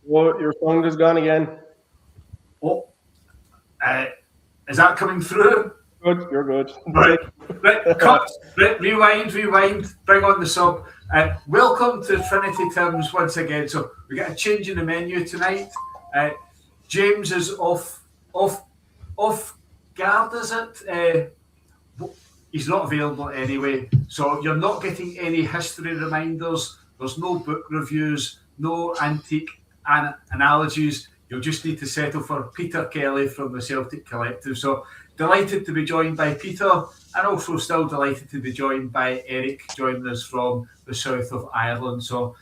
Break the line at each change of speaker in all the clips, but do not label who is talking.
Well, your phone is gone again.
Oh, is that coming through?
Good, you're good.
Right, cut, rewind, bring on the sub. Welcome to Trinity Tims once again. So we got a change in the menu tonight. James is off guard, is it? He's not available anyway, so you're not getting any history reminders. There's no book reviews, no antique analogies. You'll just need to settle for Peter Kelly from the Celtic Collective. So delighted to be joined by Peter, and also still delighted to be joined by Eric, joining us from the south of Ireland. So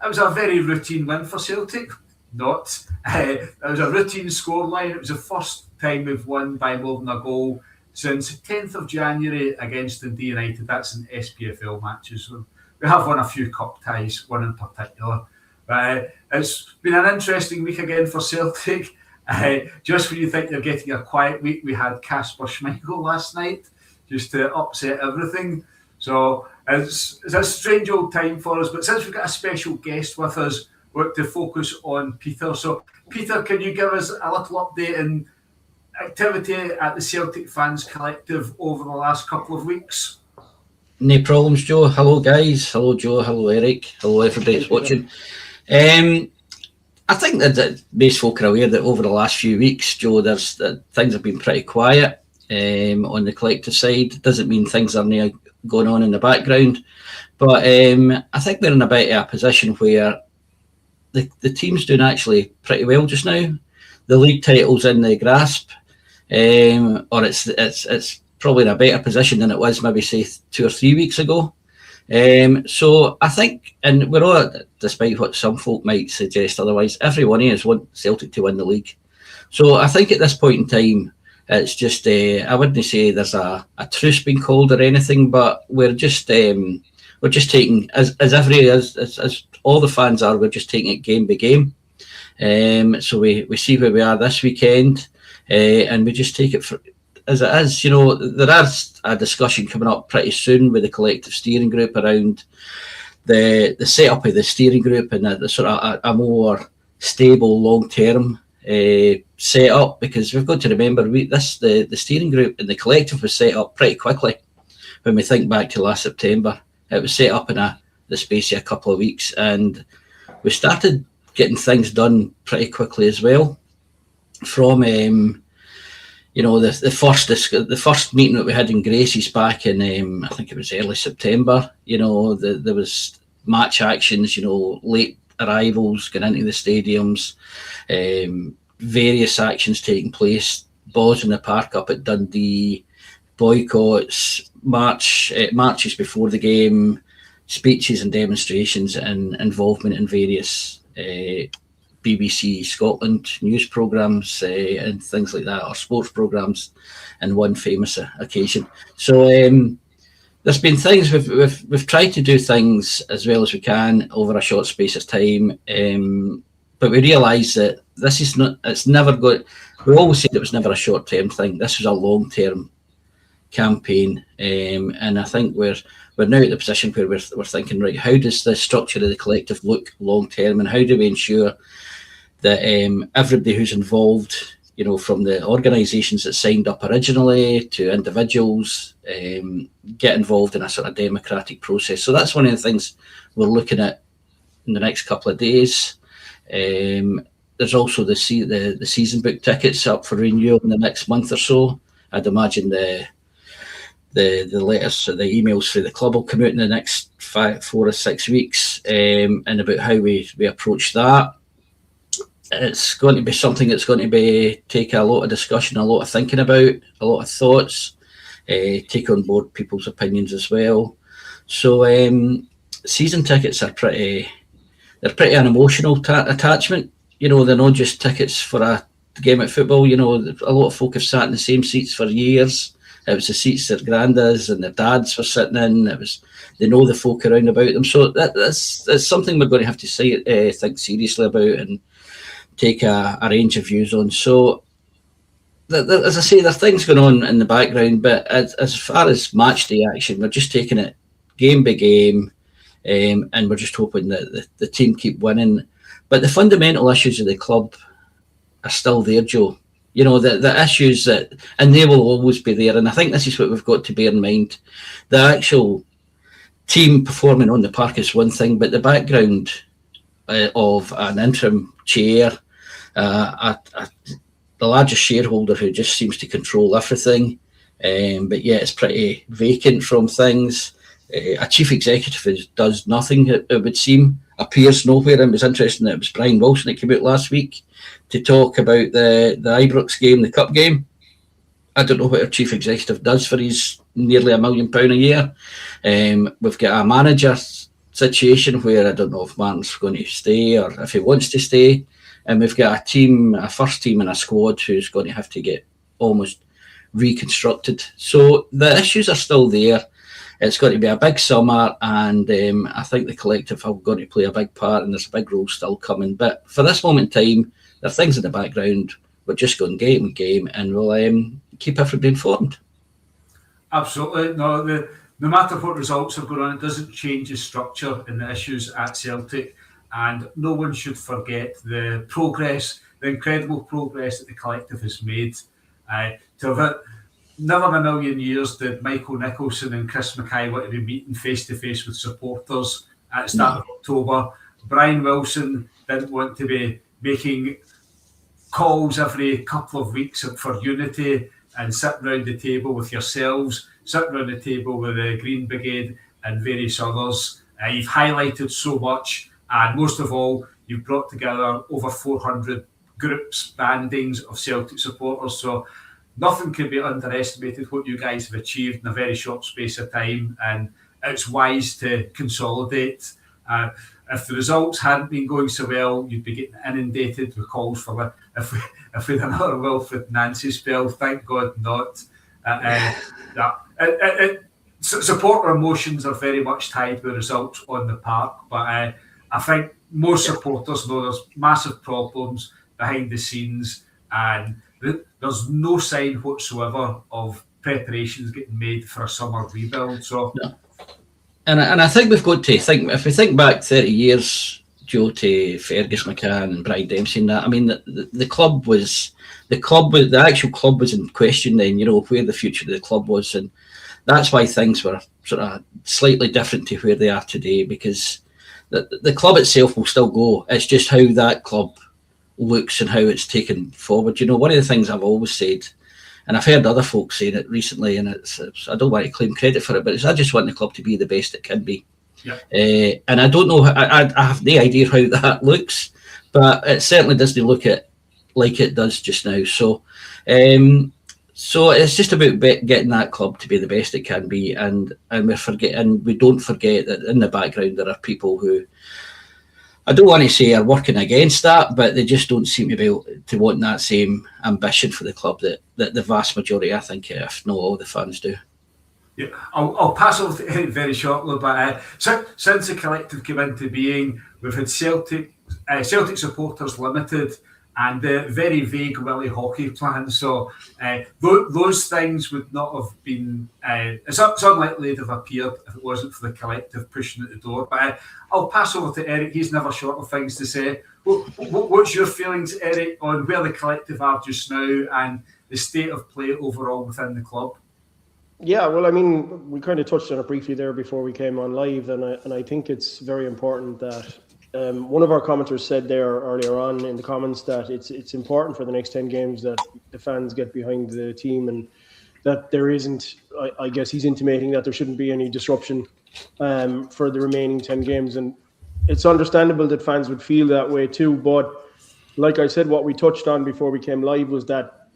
it was a very routine win for Celtic. Not. It was a routine scoreline. It was the first time we've won by more than a goal since 10th of January against Dundee United. That's in SPFL matches. We have won a few cup ties, one in particular. It's been an interesting week again for Celtic. Just when you think you're getting a quiet week, we had Casper Schmeichel last night, just to upset everything. So it's a strange old time for us. But since we've got a special guest with us, we want to focus on Peter. So, Peter, can you give us a little update on activity at the Celtic Fans Collective over the last couple of weeks?
No problems, Joe. Hello, guys. Hello, Joe. Hello, Eric. Hello, everybody that's watching. I think that most folk are aware that over the last few weeks, Joe, things have been pretty quiet on the collective side. Doesn't mean things are now going on in the background, but I think we're in a bit of a position where the team's doing actually pretty well just now. The league title's in the grasp, or it's probably in a better position than it was maybe say 2 or 3 weeks ago. So I think, and we're all, despite what some folk might suggest otherwise, every one of us want Celtic to win the league. So I think at this point in time, it's just I wouldn't say there's a truce being called or anything, but we're just taking as all the fans are. We're just taking it game by game. So we see where we are this weekend, and we just take it as it is. You know, there is a discussion coming up pretty soon with the collective steering group around the setup of the steering group and the sort of a more stable long-term setup, because we've got to remember the steering group and the collective was set up pretty quickly. When we think back to last September, it was set up in the space of a couple of weeks, and we started getting things done pretty quickly as well. From the first meeting that we had in Gracie's back in I think it was early September. There was match actions, late arrivals going into the stadiums, various actions taking place, balls in the park up at Dundee, boycotts, marches before the game, speeches and demonstrations, and involvement in various BBC Scotland news programmes and things like that, or sports programmes, and one famous occasion. So there's been things we've tried to do things as well as we can over a short space of time, but we realise that this is not. It's never good. We always said it was never a short-term thing. This was a long-term campaign, and I think we're now at the position where we're thinking, right, how does the structure of the collective look long-term, and how do we ensure that everybody who's involved, from the organisations that signed up originally to individuals, get involved in a sort of democratic process. So that's one of the things we're looking at in the next couple of days. There's also the season book tickets up for renewal in the next month or so. I'd imagine the letters, the emails through the club will come out in the next 4 or 6 weeks, and about how we approach that. It's going to be something that's going to take a lot of discussion, a lot of thinking about, a lot of thoughts, take on board people's opinions as well. So season tickets are pretty an emotional attachment. You know, they're not just tickets for a game at football. You know, a lot of folk have sat in the same seats for years. It was the seats their grandads and their dads were sitting in. They know the folk around about them. So that's something we're going to have to think seriously about and take a range of views on. So, as I say, there are things going on in the background, but as far as match day action, we're just taking it game by game, and we're just hoping that the team keep winning. But the fundamental issues of the club are still there, Joe. You know, the issues and they will always be there. And I think this is what we've got to bear in mind. The actual team performing on the park is one thing, but the background of an interim chair, the largest shareholder who just seems to control everything, but yet it's pretty vacant from things. A chief executive who does nothing, it would seem, appears nowhere. And it was interesting that it was Brian Wilson that came out last week to talk about the Ibrox game, the cup game. I don't know what our chief executive does for his nearly £1 million a year. We've got a manager situation where I don't know if Martin's going to stay or if he wants to stay. And we've got a first team and a squad who's going to have to get almost reconstructed. So the issues are still there. It's going to be a big summer, and I think the collective are going to play a big part, and there's a big role still coming. But for this moment in time, there are things in the background. We're just going game and game, and we'll keep everybody informed.
Absolutely. No matter what results are going on, it doesn't change the structure and the issues at Celtic. And no one should forget the incredible progress that the collective has made. Never in a million years did Michael Nicholson and Chris Mackay want to be meeting face-to-face with supporters at the start of October. Brian Wilson didn't want to be making calls every couple of weeks for unity and sitting around the table with yourselves, sitting around the table with the Green Brigade and various others. You've highlighted so much, and most of all, you've brought together over 400 groups, bandings of Celtic supporters. So nothing can be underestimated what you guys have achieved in a very short space of time, and it's wise to consolidate. If the results hadn't been going so well, you'd be getting inundated with calls for if we had another Wilfred Nancy spell. Thank God not. Supporter emotions are very much tied with results on the park, but I think most supporters know there's massive problems behind the scenes, and there's no sign whatsoever of preparations getting made for a summer rebuild. So,
no. And I think we've got to think, if we think back 30 years, Joe, to Fergus McCann and Brian Dempsey and that, I mean, the actual club was in question then, you know, where the future of the club was. And that's why things were sort of slightly different to where they are today, because the club itself will still go. It's just how that club looks and how it's taken forward. You know, one of the things I've always said, and I've heard other folks saying it recently, and it's I don't want to claim credit for it, but I just want the club to be the best it can be.
Yeah.
And I don't know, I have no idea how that looks, but it certainly doesn't look like it does just now. So it's just about getting that club to be the best it can be, and we don't forget that in the background there are people who, I don't want to say are working against that, but they just don't seem to be able to want that same ambition for the club that the vast majority, I think, if not all the fans do.
Yeah, I'll pass over to Eric very shortly, but since the collective came into being, we've had Celtic Supporters Limited and the very vague Willie hockey plan. So those things would not have been, it's unlikely to have appeared if it wasn't for the collective pushing at the door. But I'll pass over to Eric. He's never short of things to say. What's your feelings, Eric, on where the collective are just now and the state of play overall within the club?
Yeah, well, I mean, we kind of touched on it briefly there before we came on live, and I think it's very important that one of our commenters said there earlier on in the comments that it's important for the next 10 games that the fans get behind the team, and that there isn't, I guess he's intimating that there shouldn't be any disruption for the remaining 10 games. And it's understandable that fans would feel that way too. But like I said, what we touched on before we came live was that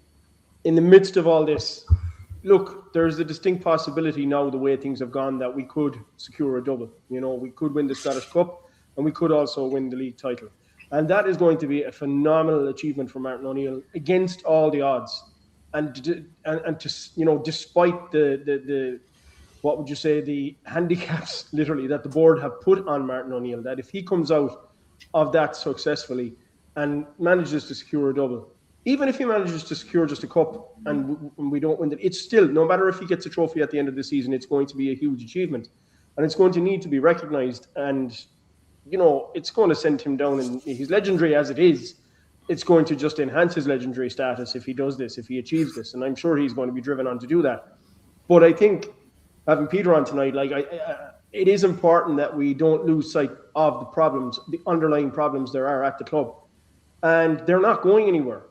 in the midst of all this, look, there's a distinct possibility now, the way things have gone, that we could secure a double. We could win the Scottish Cup and we could also win the league title. And that is going to be a phenomenal achievement for Martin O'Neill against all the odds. And to, despite the what would you say, the handicaps literally that the board have put on Martin O'Neill, that if he comes out of that successfully and manages to secure a double, even if he manages to secure just a cup and we don't win it, it's still, no matter if he gets a trophy at the end of the season, it's going to be a huge achievement. And it's going to need to be recognised. And, it's going to send him down, and he's legendary as it is. It's going to just enhance his legendary status if he does this, if he achieves this. And I'm sure he's going to be driven on to do that. But I think having Peter on tonight, it is important that we don't lose sight of the problems, the underlying problems there are at the club. And they're not going anywhere.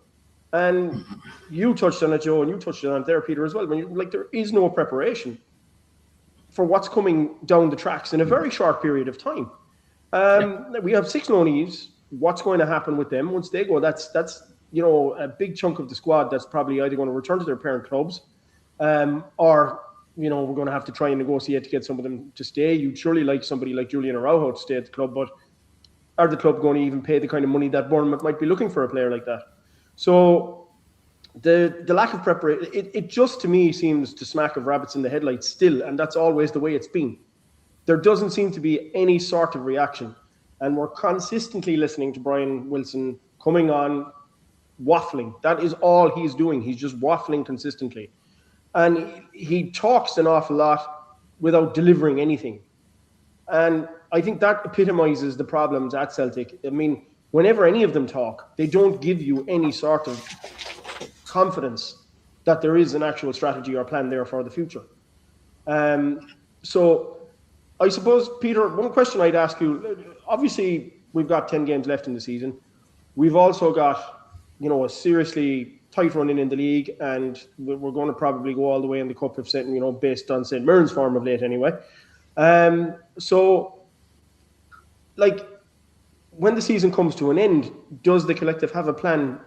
And you touched on it, Joe, and you touched on it there, Peter, as well. There is no preparation for what's coming down the tracks in a very short period of time. We have 6 loanees. What's going to happen with them once they go? That's a big chunk of the squad that's probably either going to return to their parent clubs, or we're going to have to try and negotiate to get some of them to stay. You'd surely like somebody like Julian Araujo to stay at the club, but are the club going to even pay the kind of money that Bournemouth might be looking for a player like that? So the lack of preparation, it just to me seems to smack of rabbits in the headlights still, and that's always the way it's been. There doesn't seem to be any sort of reaction, and we're consistently listening to Brian Wilson coming on, waffling. That is all he's doing. He's just waffling consistently. And he talks an awful lot without delivering anything. And I think that epitomizes the problems at Celtic. I mean, whenever any of them talk, they don't give you any sort of confidence that there is an actual strategy or plan there for the future. So I suppose, Peter, one question I'd ask you, obviously we've got 10 games left in the season. We've also got, a seriously tight run in the league, and we're going to probably go all the way in the cup, if based on St. Mirren's form of late anyway. So, when the season comes to an end, does the collective have a plan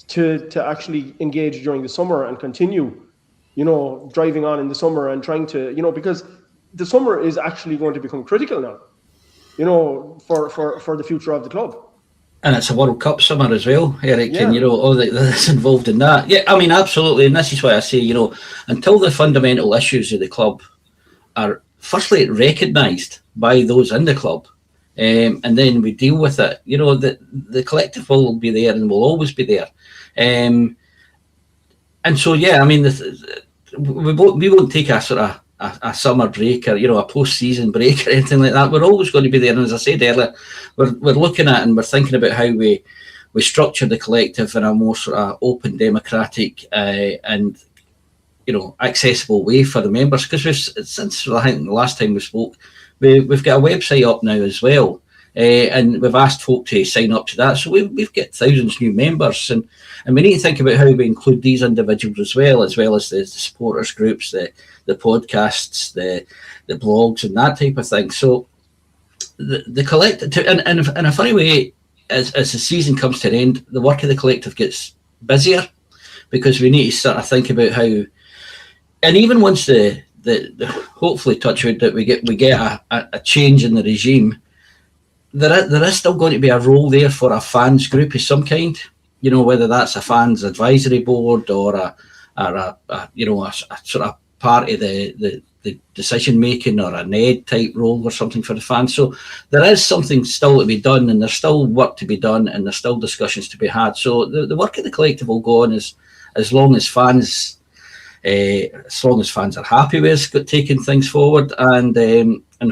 to actually engage during the summer and continue, driving on in the summer and trying to, because the summer is actually going to become critical now, for the future of the club.
And it's a World Cup summer as well, Eric, and all that's involved in that. Yeah, I mean, absolutely, and this is why I say, until the fundamental issues of the club are firstly recognised by those in the club, and then we deal with it. The collective will be there and will always be there, and so I mean, we won't take a sort of a summer break or a post-season break or anything like that. We're always going to be there, and as I said earlier, we're looking at and we're thinking about how we structure the collective in a more sort of open, democratic, and accessible way for the members. Because since I think the last time we spoke, we've got a website up now as well, and we've asked folk to sign up to that. So we've got thousands new members, and we need to think about how we include these individuals as well as the supporters groups, the podcasts, the blogs, and that type of thing. So the collective, and in a funny way, as the season comes to an end, the work of the collective gets busier, because we need to sort of think about how, and even once the hopefully touch wood that we get a change in the regime, there is still going to be a role there for a fans group of some kind, whether that's a fans advisory board or a sort of part of the decision making, or a NED type role or something for the fans. So there is something still to be done, and there's still work to be done, and there's still discussions to be had. So the work of the collective will go on as long as fans are happy with us taking things forward, and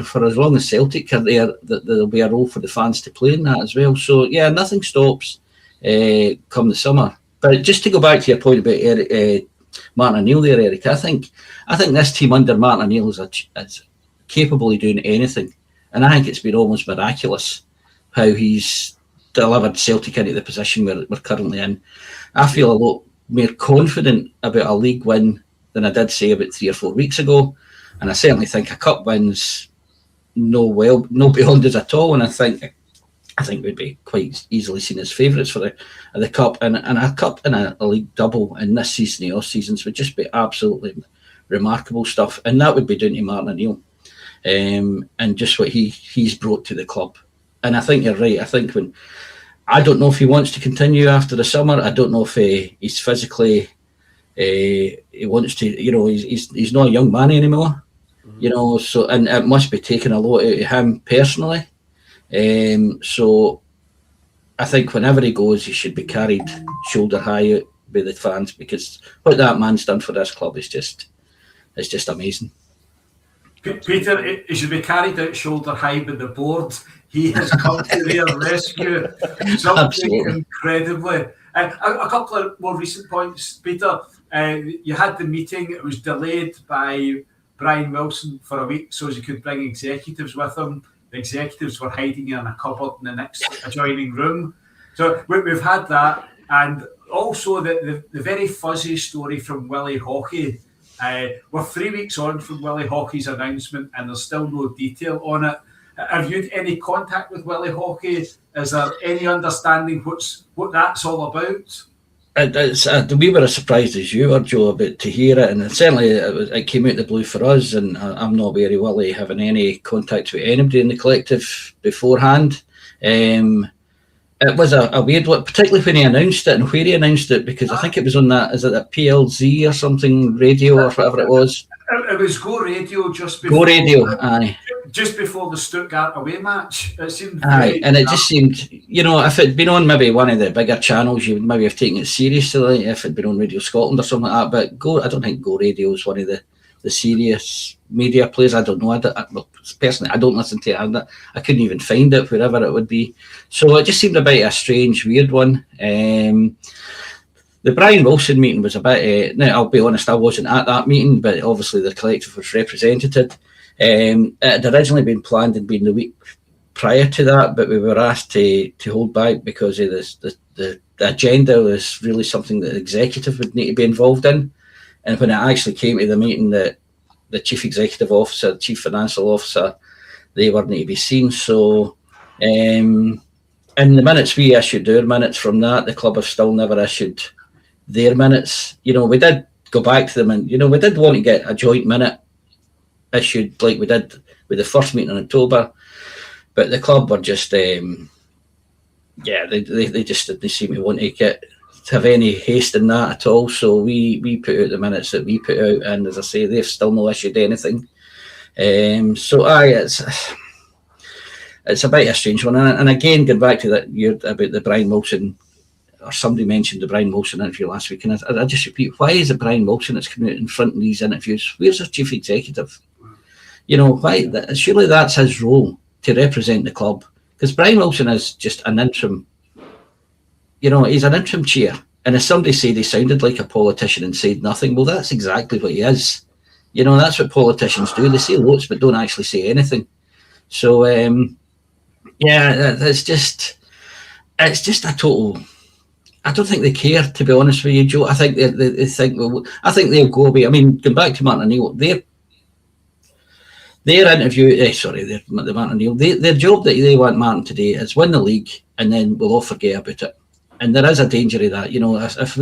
for as long as Celtic are there, there'll be a role for the fans to play in that as well. So nothing stops come the summer. But just to go back to your point about Eric, Martin O'Neill there, Eric, I think this team under Martin O'Neill is capable of doing anything, and I think it's been almost miraculous how he's delivered Celtic into the position we're currently in. I feel a lot more confident about a league win than I did say about 3 or 4 weeks ago, and I certainly think a cup win's no beyond us at all. And I think I think would be quite easily seen as favourites for the cup, and a cup and a league double in this season, the off seasons, would just be absolutely remarkable stuff, and that would be down to Martin O'Neill, and just what he's brought to the club. And I think you're right. I think I don't know if he wants to continue after the summer. I don't know if he's physically he wants to. He's not a young man anymore. So and it must be taking a lot out of him personally. So I think whenever he goes, he should be carried shoulder high out by the fans, because what that man's done for this club is just amazing.
Peter, he should be carried out shoulder high by the board. He has come to their rescue. Something
Absolutely.
incredibly. A couple of more recent points, Peter. You had the meeting. It was delayed by Brian Wilson for a week so as he could bring executives with him. The executives were hiding in a cupboard in the next adjoining room. So we've had that. And also the very fuzzy story from Willie Hawkey. We're 3 weeks on from Willie Hawkey's announcement and there's still no detail on it. Have you had any contact with Willie Hawkey? Is there any understanding what that's all about?
We were as surprised as you were, Joe, about to hear it, and certainly it came out the blue for us, and I'm not aware of Willie having any contact with anybody in the collective beforehand. It was a weird one, particularly when he announced it and where he announced it, because I think it was on that, is it a PLZ or something, radio or whatever it was?
It was Go Radio just before.
Go Radio, aye.
Just before the Stuttgart away match. It seemed.
Aye, and it just seemed, if it'd been on maybe one of the bigger channels, you would maybe have taken it seriously if it'd been on Radio Scotland or something like that. But I don't think Go Radio is one of the serious media players. I don't know. Personally, I don't listen to it. I couldn't even find it wherever it would be. So it just seemed a bit a strange, weird one. The Brian Wilson meeting was a bit. Now, I'll be honest, I wasn't at that meeting, but obviously the collective was represented. It had originally been planned and been the week prior to that, but we were asked to hold back because of the agenda was really something that the executive would need to be involved in. And when it actually came to the meeting, the chief executive officer, the chief financial officer, they weren't to be seen. So in the minutes we issued our minutes from that, the club have still never issued their minutes. We did go back to them and, we did want to get a joint minute issued like we did with the first meeting in October, but the club were just they just didn't seem to want to have any haste in that at all. So we put out the minutes that we put out, and as I say, they've still not issued anything. It's a bit of a strange one. And again, going back to that about the Brian Wilson, or somebody mentioned the Brian Wilson interview last week, and I just repeat, why is it Brian Wilson that's coming out in front of these interviews? Where's our chief executive? Why? Surely that's his role, to represent the club, because Brian Wilson is just an interim. He's an interim chair, and if somebody said he sounded like a politician and said nothing, well, that's exactly what he is. That's what politicians do. They say lots but don't actually say anything. So it's just a total. I don't think they care, to be honest with you, Joe. I think they think. Well, I think they'll go away. I mean, going back to Martin O'Neill, their interview. The Martin O'Neill. Their job that they want Martin to do is win the league, and then we'll all forget about it. And there is a danger of that. If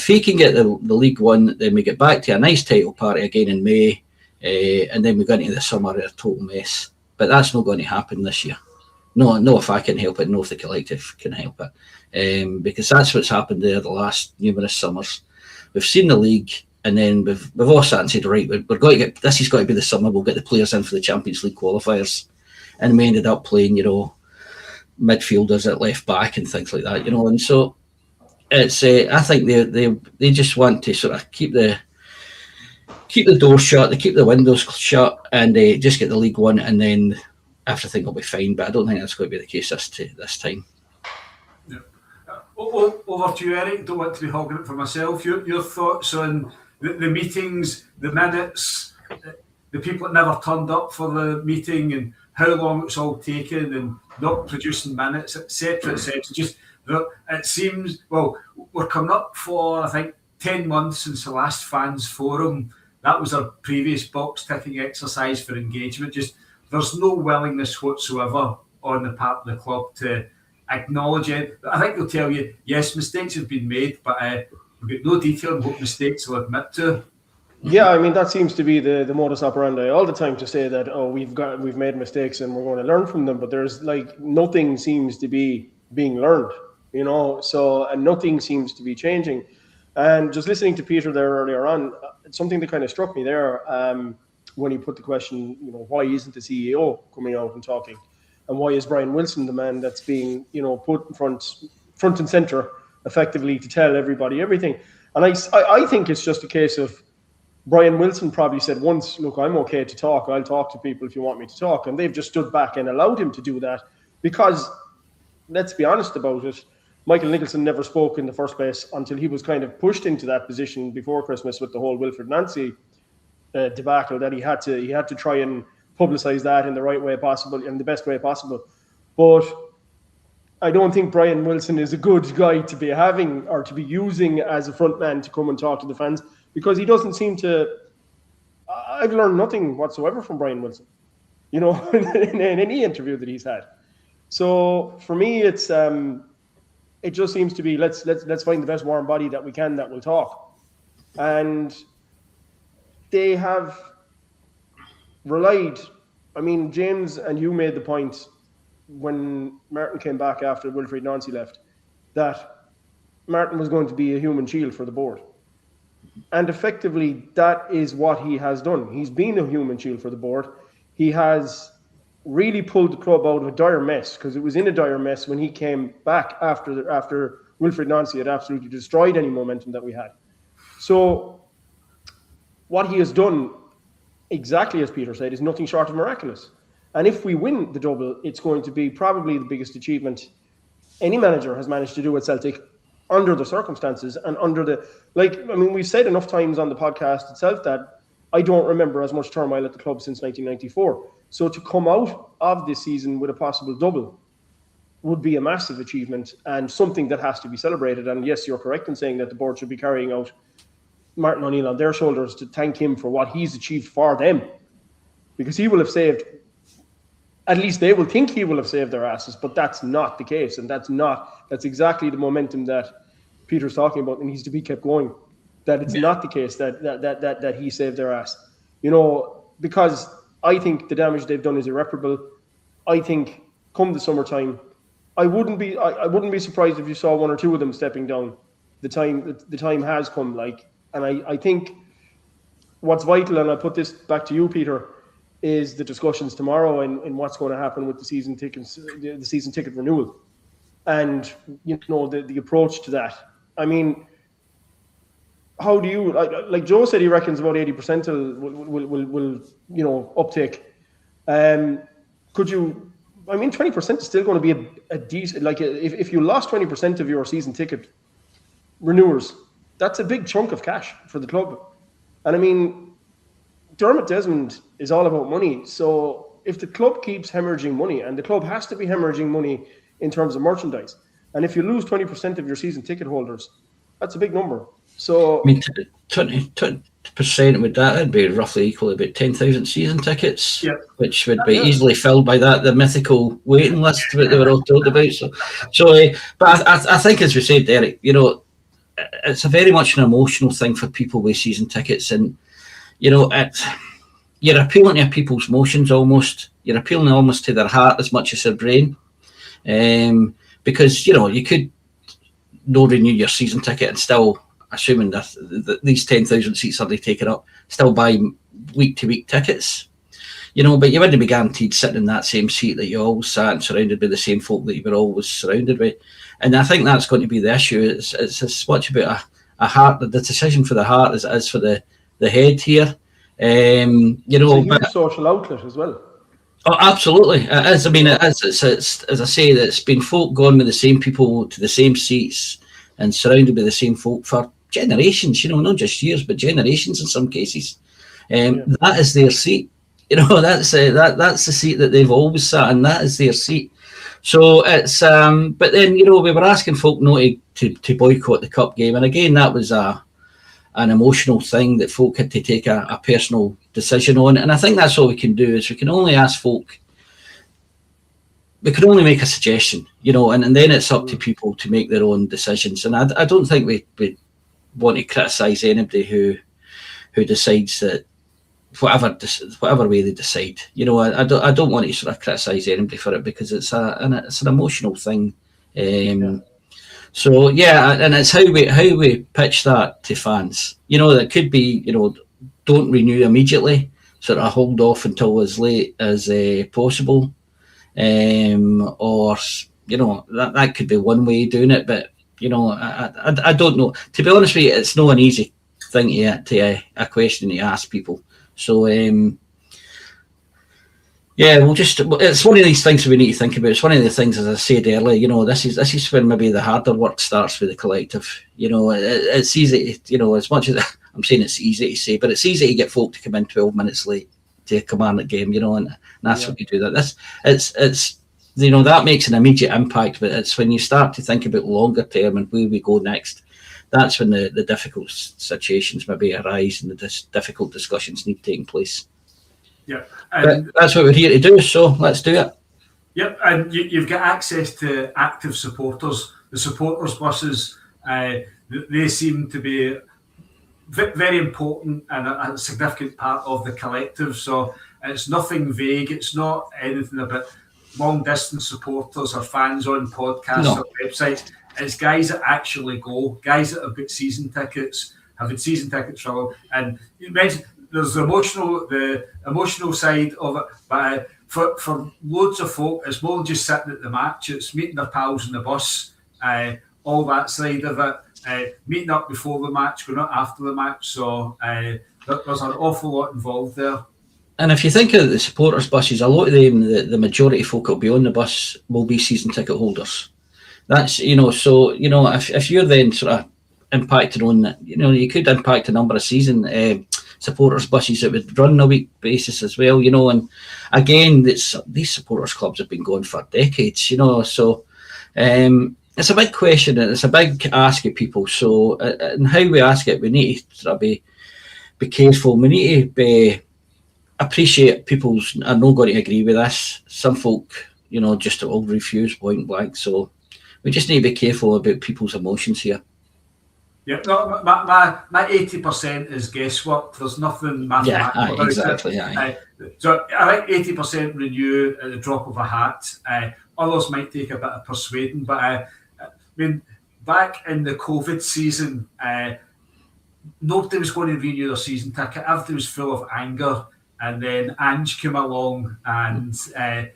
he can get the league won, then we get back to a nice title party again in May, and then we go into the summer a total mess. But that's not going to happen this year. No, if I can help it, no, if the collective can help it, because that's what's happened there the last numerous summers. We've seen the league, and then we've all sat and said, right, we're going to get this. Has got to be the summer. We'll get the players in for the Champions League qualifiers, and we ended up playing, midfielders at left back and things like that, And so it's. I think they just want to sort of keep the doors shut, they keep the windows shut, and they just get the league won, and then everything will be fine. But I don't think that's going to be the case this time.
Yeah. Over to you, Eric. Don't want to be hogging it for myself. Your thoughts on the meetings, the minutes, the people that never turned up for the meeting, and how long it's all taken, and not producing minutes, etc., etc. Just it seems, well, we're coming up for, I think, 10 months since the last fans forum. That was our previous box ticking exercise for engagement. Just there's no willingness whatsoever on the part of the club to acknowledge it. I think they'll tell you, yes, mistakes have been made, but we've got no detail on what mistakes they'll admit to.
Yeah, I mean, that seems to be the modus operandi all the time, to say that, oh, we've made mistakes and we're going to learn from them, but there's like nothing seems to be being learned, you know, so, and nothing seems to be changing. And just listening to Peter there earlier on, something that kind of struck me there, when he put the question, you know, why isn't the CEO coming out and talking, and why is Brian Wilson the man that's being, you know, put in front and center effectively to tell everybody everything? And I think it's just a case of Brian Wilson probably said once, look, I'm okay to talk. I'll talk to people if you want me to talk. And they've just stood back and allowed him to do that because, let's be honest about it, Michael Nicholson never spoke in the first place until he was kind of pushed into that position before Christmas with the whole Wilfred Nancy debacle, that he had to try and publicize that in the right way possible, in the best way possible. But I don't think Brian Wilson is a good guy to be having or to be using as a front man to come and talk to the fans, because he doesn't seem to. I've learned nothing whatsoever from Brian Wilson, you know, in any interview that he's had. So for me, it's it just seems to be let's find the best warm body that we can that will talk, and they have relied. I mean, James and you made the point when Martin came back after Wilfried Nancy left, that Martin was going to be a human shield for the board. And effectively, that is what he has done. He's been a human shield for the board. He has really pulled the club out of a dire mess, because it was in a dire mess when he came back after Wilfried Nancy had absolutely destroyed any momentum that we had. So what he has done, exactly as Peter said, is nothing short of miraculous. And if we win the double, it's going to be probably the biggest achievement any manager has managed to do at Celtic under the circumstances and under the, like, I mean, we've said enough times on the podcast itself that I don't remember as much turmoil at the club since 1994. So to come out of this season with a possible double would be a massive achievement and something that has to be celebrated. And yes, you're correct in saying that the board should be carrying out Martin O'Neill on their shoulders to thank him for what he's achieved for them, because he will have saved, at least they will think he will have saved their asses, but that's not the case. And that's exactly the momentum that Peter's talking about and needs to be kept going. That it's not the case that he saved their ass, you know, because I think the damage they've done is irreparable. I think come the summertime, I wouldn't be surprised if you saw one or two of them stepping down. The time has come, like, and I think what's vital, and I put this back to you, Peter, is the discussions tomorrow and what's going to happen with the season tickets, the season ticket renewal, and you know the approach to that. I mean, how do you like Joe said he reckons about 80% will you know uptake. Could you? I mean, 20% is still going to be a decent, like if you lost 20% of your season ticket renewers, that's a big chunk of cash for the club. And I mean, Dermot Desmond is all about money. So if the club keeps hemorrhaging money, and the club has to be hemorrhaging money in terms of merchandise, and if you lose 20% of your season ticket holders, that's a big number. So
I mean, 20% with that would be roughly equal to about 10,000 season tickets, which would be easily filled by the mythical waiting list that they were all told about. But I think, as we said, Derek, you know, it's a very much an emotional thing for people with season tickets, and you know, you're appealing to people's emotions almost. You're appealing almost to their heart as much as their brain, because you know you could not renew your season ticket and still, assuming that these 10,000 seats are they taken up, still buy week to week tickets, you know, but you wouldn't be guaranteed sitting in that same seat that you always sat and surrounded by the same folk that you were always surrounded with. And I think that's going to be the issue. It's as much about a heart, the decision for the heart as it is for the head here. You know,
it's a huge social outlet as well.
Oh, absolutely, it is. I mean, it is. It's as I say, that it's been folk going with the same people to the same seats and surrounded by the same folk for generations. You know, not just years, but generations in some cases. That is their seat. You know, that's the seat that they've always sat in. That is their seat. So it's. But then, you know, we were asking folk not to boycott the cup game, and again, that was an emotional thing that folk had to take a personal decision on. And I think that's all we can do, is we can only ask folk we can only make a suggestion, and then it's up to people to make their own decisions. And I don't think we want to criticise anybody who decides that whatever way they decide. I don't want to sort of criticise anybody for it, because it's an emotional thing. So and it's how we pitch that to fans. That could be, don't renew immediately, sort of hold off until as late as possible, or that could be one way of doing it. But I don't know. To be honest with you, it's not an easy thing to a question to ask people. So it's one of these things that we need to think about. It's one of the things, as I said earlier, this is when maybe the harder work starts with the collective. It's easy, as much as I'm saying it's easy to say, but it's easy to get folk to come in 12 minutes late to command the game, and that's what you do. It's that makes an immediate impact, but it's when you start to think about longer term and where we go next, that's when the difficult situations maybe arise and the difficult discussions need taking place.
Yeah,
and that's what we're here to do, so let's do it.
Yep, and you've got access to active supporters. The supporters buses, they seem to be very important and a significant part of the collective. So it's nothing vague. It's not anything about long distance supporters or fans on podcasts or websites. It's guys that actually go, guys that have got season tickets, have had season tickets for a while. And you mentioned there's the emotional side of it, but for loads of folk, it's more than just sitting at the match. It's meeting their pals on the bus, all that side of it, meeting up before the match, going out after the match. So there's an awful lot involved there.
And if you think of the supporters buses, a lot of them, the majority of folk that will be on the bus will be season ticket holders. That's, so, if you're then sort of impacted on that, you could impact a number of season supporters buses that would run on a week basis as well, and again, these supporters clubs have been going for decades, so it's a big question and it's a big ask of people. So, and how we ask it, we need to sort of be careful. We need to be appreciate people are not going to agree with us. Some folk, just will refuse point blank. So we just need to be careful about people's emotions here.
Yeah, no, my 80% is guesswork. There's nothing mathematical about
exactly,
it. So I think 80% renew at the drop of a hat. Others might take a bit of persuading, but I mean, back in the COVID season, nobody was going to renew their season ticket. Everybody was full of anger. And then Ange came along, and it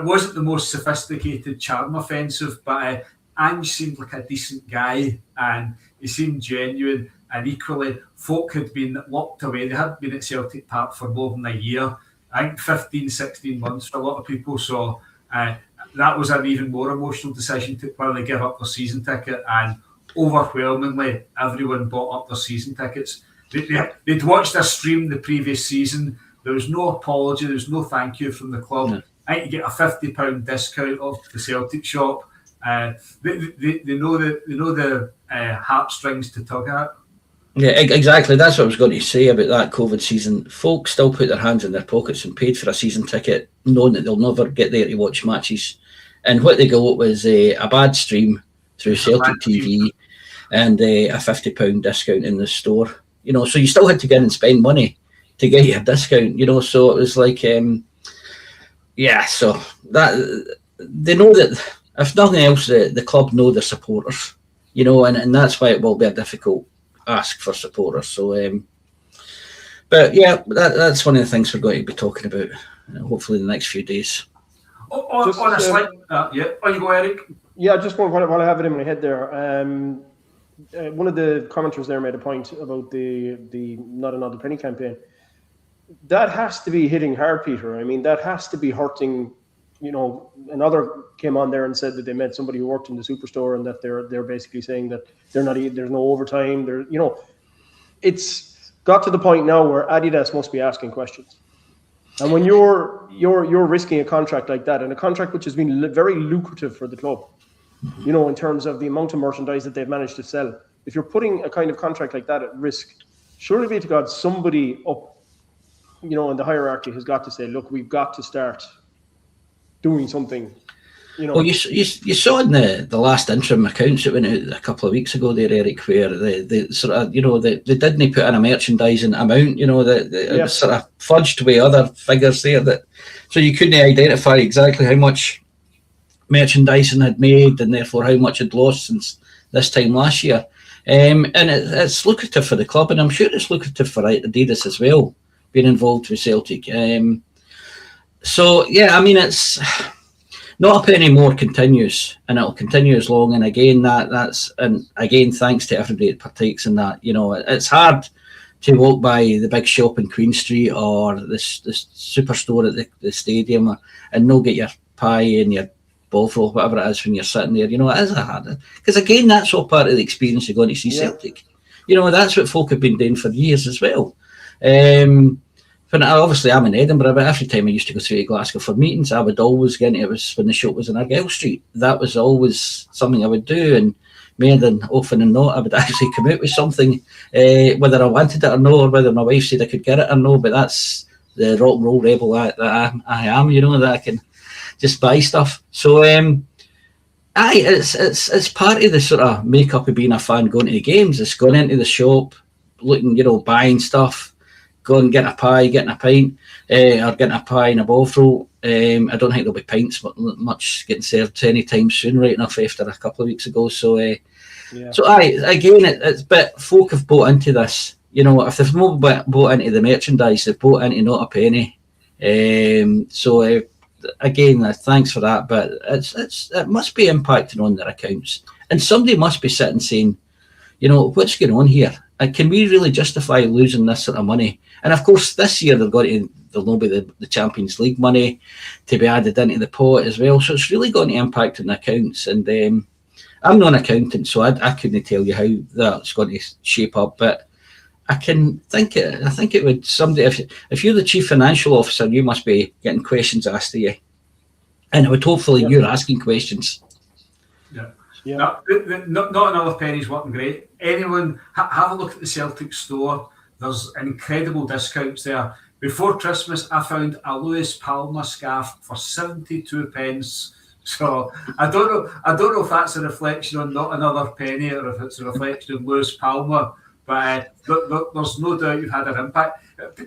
wasn't the most sophisticated charm offensive, but Ange seemed like a decent guy, and he seemed genuine. And equally, folk had been locked away. They hadn't been at Celtic Park for more than a year. I think 15, 16 months for a lot of people. So that was an even more emotional decision to when they give up their season ticket. And overwhelmingly, everyone bought up their season tickets. They'd watched a stream the previous season. There was no apology. There was no thank you from the club. No. I think you get a £50 discount off the Celtic shop. They know the heartstrings to tug at.
Yeah, exactly. That's what I was going to say about that COVID season. Folks still put their hands in their pockets and paid for a season ticket, knowing that they'll never get there to watch matches. And what they got was a bad stream through Celtic TV and a £50 discount in the store. So you still had to go in and spend money to get your discount, so it was like, so that they know that if nothing else, the club know their supporters, and that's why it will be a difficult ask for supporters. So, but yeah, that's one of the things we're going to be talking about, hopefully in the next few days.
On a slide, you go, Eric.
Yeah, just while I have it in my head there, one of the commenters there made a point about the Not Another Penny campaign. That has to be hitting hard, Peter. I mean, that has to be hurting. Another came on there and said that they met somebody who worked in the superstore and that they're basically saying that they're not. There's no overtime. It's got to the point now where Adidas must be asking questions. And when you're risking a contract like that, and a contract which has been very lucrative for the club, in terms of the amount of merchandise that they've managed to sell, if you're putting a kind of contract like that at risk, surely be to God, somebody up, in the hierarchy has got to say, look, we've got to start doing something you know.
Well, you saw in the last interim accounts that went out a couple of weeks ago there, Eric, where they sort of, you know, they didn't put in a merchandising amount, you know, that it was sort of fudged with other figures there, that so you couldn't identify exactly how much merchandising had made and therefore how much had lost since this time last year. And it's lucrative for the club, and I'm sure it's lucrative for Adidas as well, being involved with Celtic. So, yeah, I mean, it's not a penny more continues, and it'll continue as long. And again, thanks to everybody that partakes in that. You know, it's hard to walk by the big shop in Queen Street or this superstore at the stadium and not get your pie and your ballful, whatever it is, when you're sitting there. You know, it is a hard, because again, that's all part of the experience of going to see Celtic. You know, that's what folk have been doing for years as well. Obviously, I'm in Edinburgh, but every time I used to go through to Glasgow for meetings, I would always get it was when the shop was in Argyle Street. That was always something I would do, and more than often than not, I would actually come out with something, whether I wanted it or not, or whether my wife said I could get it or no. But that's the rock and roll rebel that I am, you know, that I can just buy stuff. So, it's part of the sort of makeup of being a fan, going to the games. It's going into the shop, looking, you know, buying stuff. Go and get a pie, getting a pint, or getting a pie and a ball I don't think there'll be pints much getting served anytime soon, right enough after a couple of weeks ago. So, it's but folk have bought into this. You know, if they've not bought into the merchandise, they've bought into not a penny. Again, thanks for that. But it must be impacting on their accounts, and somebody must be sitting saying, you know, what's going on here? Can we really justify losing this sort of money? And of course, this year there'll not be the Champions League money to be added into the pot as well. So it's really going to impact on the accounts. And I'm not an accountant, so I couldn't tell you how that's going to shape up. But I think it would someday. If you're the chief financial officer, you must be getting questions asked of you, and it would hopefully you're asking questions.
Yeah. Not another penny's working great. Anyone have a look at the Celtic store. There's incredible discounts there. Before Christmas, I found a Lewis Palmer scarf for 72 pence. So I don't know if that's a reflection on not another penny or if it's a reflection of Lewis Palmer. But there's no doubt you've had an impact.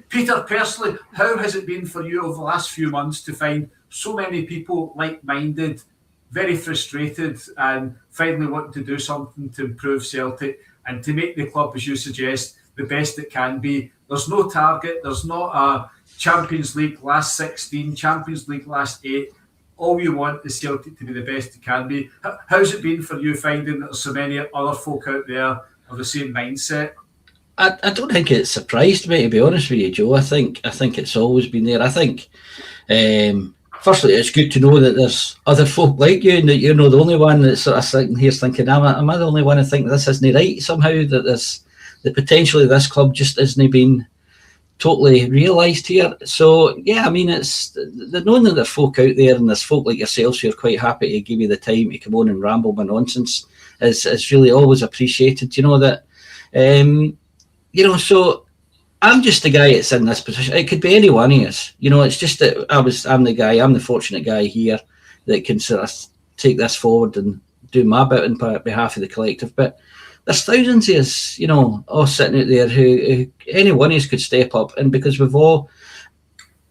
Peter, personally, how has it been for you over the last few months to find so many people like-minded, very frustrated, and finally wanting to do something to improve Celtic and to make the club, as you suggest, the best it can be? There's no target. There's not a Champions League last 16, Champions League last 8. All you want is Celtic to be the best it can be. How's it been for you finding that there's so many other folk out there of the same mindset?
I don't think it surprised me, to be honest with you, Joe. I think it's always been there. I think, firstly, it's good to know that there's other folk like you, and that you're not the only one that's sort of sitting here thinking, am I the only one who think this isn't right somehow, that the potential of this club just isn't being totally realised here. So, yeah, I mean, it's the knowing that there's folk out there, and there's folk like yourselves who are quite happy to give you the time to come on and ramble my nonsense is really always appreciated. You know, that, you know, so I'm just the guy that's in this position. It could be any one of us. You know, it's just that I'm the fortunate guy here that can sort of take this forward and do my bit on behalf of the collective. But there's thousands of us, you know, all sitting out there who any one of us could step up. And because we've all,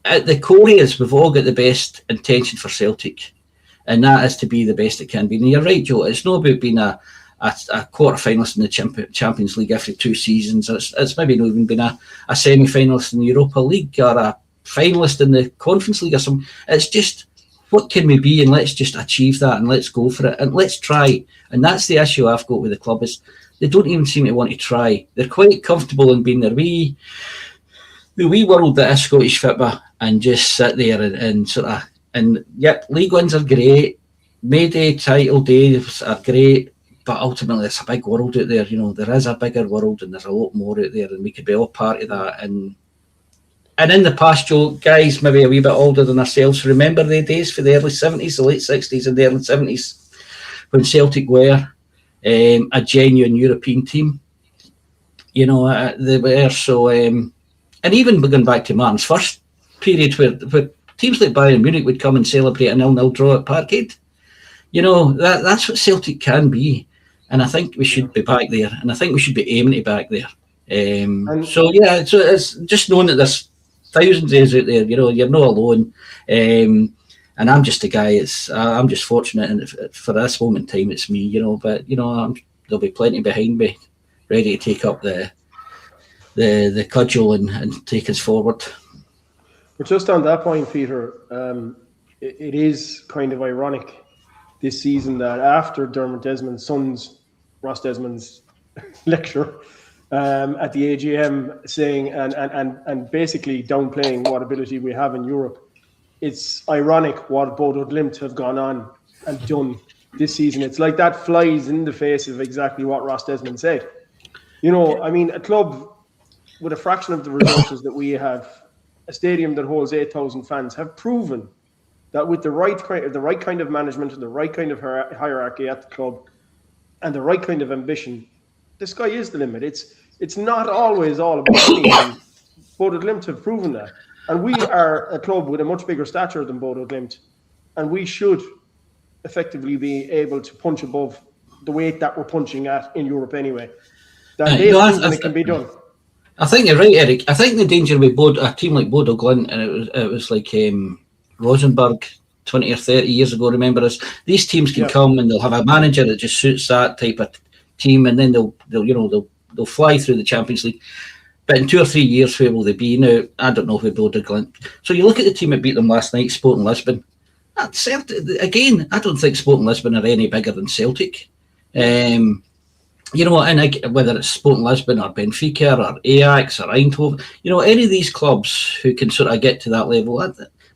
at the core is, we've all got the best intention for Celtic. And that is to be the best it can be. And you're right, Joe, it's not about being a quarter-finalist in the Champions League every 2 seasons. It's maybe not even been a semi-finalist in the Europa League or a finalist in the Conference League or something. It's just, what can we be? And let's just achieve that, and let's go for it, and let's try. And that's the issue I've got with the club, is they don't even seem to want to try. They're quite comfortable in being the wee world that is Scottish football, and just sit there and sort of, and yep, league wins are great, Mayday title days are great, but ultimately it's a big world out there. You know, there is a bigger world, and there's a lot more out there, and we could be all part of that. And in the past, Joe, guys maybe a wee bit older than ourselves remember the days for the early 70s, the late 60s and the early 70s, when Celtic were a genuine European team. You know, they were so, and even going back to Martin's first period, where teams like Bayern Munich would come and celebrate a 0-0 draw at Parkhead. You know, that's what Celtic can be. And I think we should be back there. And I think we should be aiming to be back there. So it's just knowing that there's thousands of us out there, you know, you're not alone. And I'm just a guy, I'm just fortunate, and for this moment in time, it's me, you know, but, you know, there'll be plenty behind me ready to take up the cudgel and take us forward.
But just on that point, Peter, it is kind of ironic this season that after Dermot Desmond's son's, Ross Desmond's lecture at the AGM, saying and basically downplaying what ability we have in Europe, it's ironic what Bodo Glimt have gone on and done this season. It's like that flies in the face of exactly what Ross Desmond said. You know, I mean, a club with a fraction of the resources that we have, a stadium that holds 8,000 fans, have proven that with the right kind of management and the right kind of hierarchy at the club and the right kind of ambition, the sky is the limit. It's not always all about money. And Bodo Glimt have proven that. And we are a club with a much bigger stature than Bodo Glimt. And we should effectively be able to punch above the weight that we're punching at in Europe anyway. That it can be done.
I think you're right, Eric. I think the danger with a team like Bodo Glimt, and it was like Rosenborg 20 or 30 years ago, remember us? These teams can come and they'll have a manager that just suits that type of team, and then they'll fly through the Champions League. But in 2 or 3 years, where will they be? Now, I don't know who Bodo Glimt. So you look at the team that beat them last night, Sporting Lisbon. Again, I don't think Sporting Lisbon are any bigger than Celtic. You know, and whether it's Sporting Lisbon or Benfica or Ajax or Eindhoven, you know, any of these clubs who can sort of get to that level.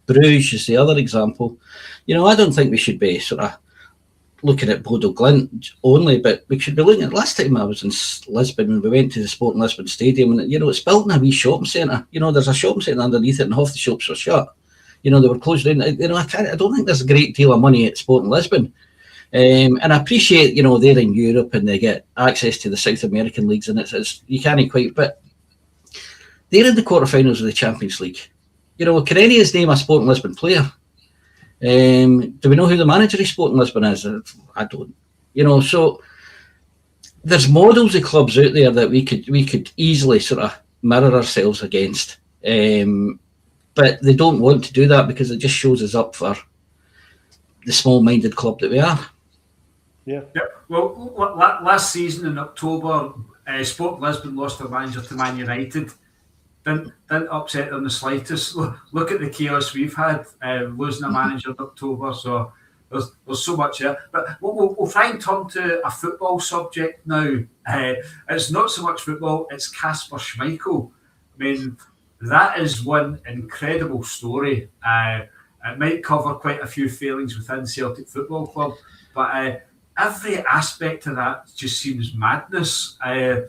Bruges is the other example. You know, I don't think we should be sort of looking at Bodo Glimt only, but we should be looking at, last time I was in Lisbon and we went to the Sporting Lisbon Stadium, and, you know, it's built in a wee shopping centre. You know, there's a shopping centre underneath it and half the shops are shut. You know, they were closed in. You know, I don't think there's a great deal of money at Sporting Lisbon. And I appreciate, you know, they're in Europe and they get access to the South American leagues, and it's you can't quite, but they're in the quarterfinals of the Champions League. You know, can any of us name a Sporting Lisbon player? Do we know who the manager of Sporting Lisbon is? I don't. You know, so there's models of clubs out there that we could easily sort of mirror ourselves against, but they don't want to do that because it just shows us up for the small-minded club that we are.
Yeah. Well, last season in October, Sporting Lisbon lost their manager to Man United. Didn't upset them the slightest. Look at the chaos we've had losing a manager in October. So there's so much there. But we'll try and turn to a football subject now. It's not so much football, it's Casper Schmeichel. I mean, that is one incredible story. It might cover quite a few failings within Celtic Football Club, but every aspect of that just seems madness. I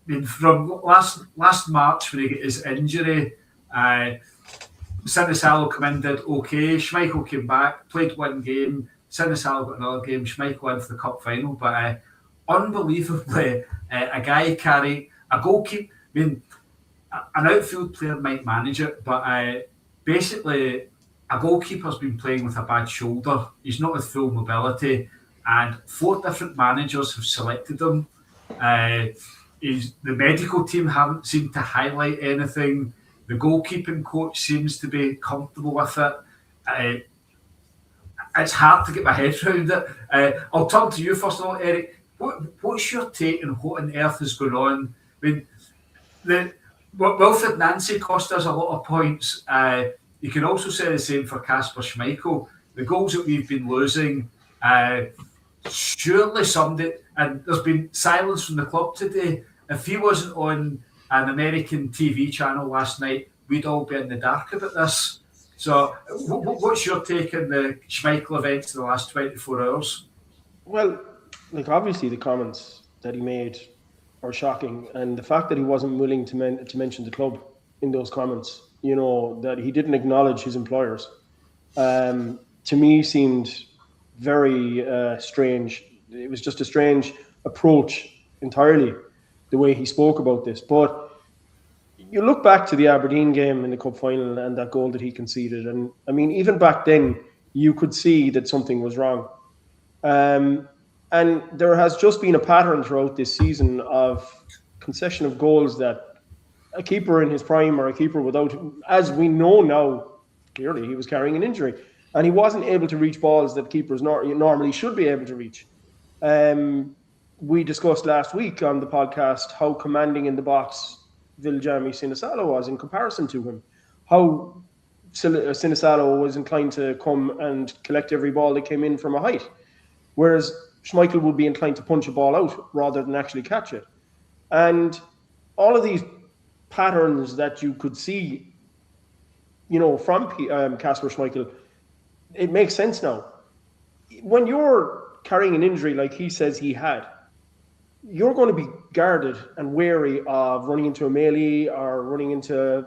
mean, from last March when he got his injury, Sinisalo came in, did okay. Schmeichel came back, played one game. Sinisalo got another game. Schmeichel in for the cup final, but unbelievably, a guy carry a goalkeeper. I mean, an outfield player might manage it, but basically, a goalkeeper's been playing with a bad shoulder. He's not with full mobility, and 4 different managers have selected him. The medical team haven't seemed to highlight anything. The goalkeeping coach seems to be comfortable with it. It's hard to get my head around it. I'll turn to you first of all, Eric. What's your take on what on earth is going on? I mean, Wilfred Nancy cost us a lot of points. You can also say the same for Casper Schmeichel. The goals that we've been losing, surely somebody, and there's been silence from the club today. If he wasn't on an American TV channel last night, we'd all be in the dark about this. So what's your take on the Schmeichel events in the last 24 hours?
Well, like obviously the comments that he made are shocking, and the fact that he wasn't willing to mention the club in those comments, you know, that he didn't acknowledge his employers, to me seemed very strange. It was just a strange approach entirely, the way he spoke about this. But you look back to the Aberdeen game in the cup final and that goal that he conceded, and I mean, even back then, you could see that something was wrong. And there has just been a pattern throughout this season of concession of goals that a keeper in his prime or a keeper without, as we know now, clearly he was carrying an injury and he wasn't able to reach balls that keepers normally should be able to reach. We discussed last week on the podcast how commanding in the box Viljami Sinisalo was in comparison to him, how Sinisalo was inclined to come and collect every ball that came in from a height, whereas Schmeichel would be inclined to punch a ball out rather than actually catch it. And all of these patterns that you could see, from Casper Schmeichel, it makes sense now. When you're carrying an injury like he says he had, you're going to be guarded and wary of running into a melee or running into,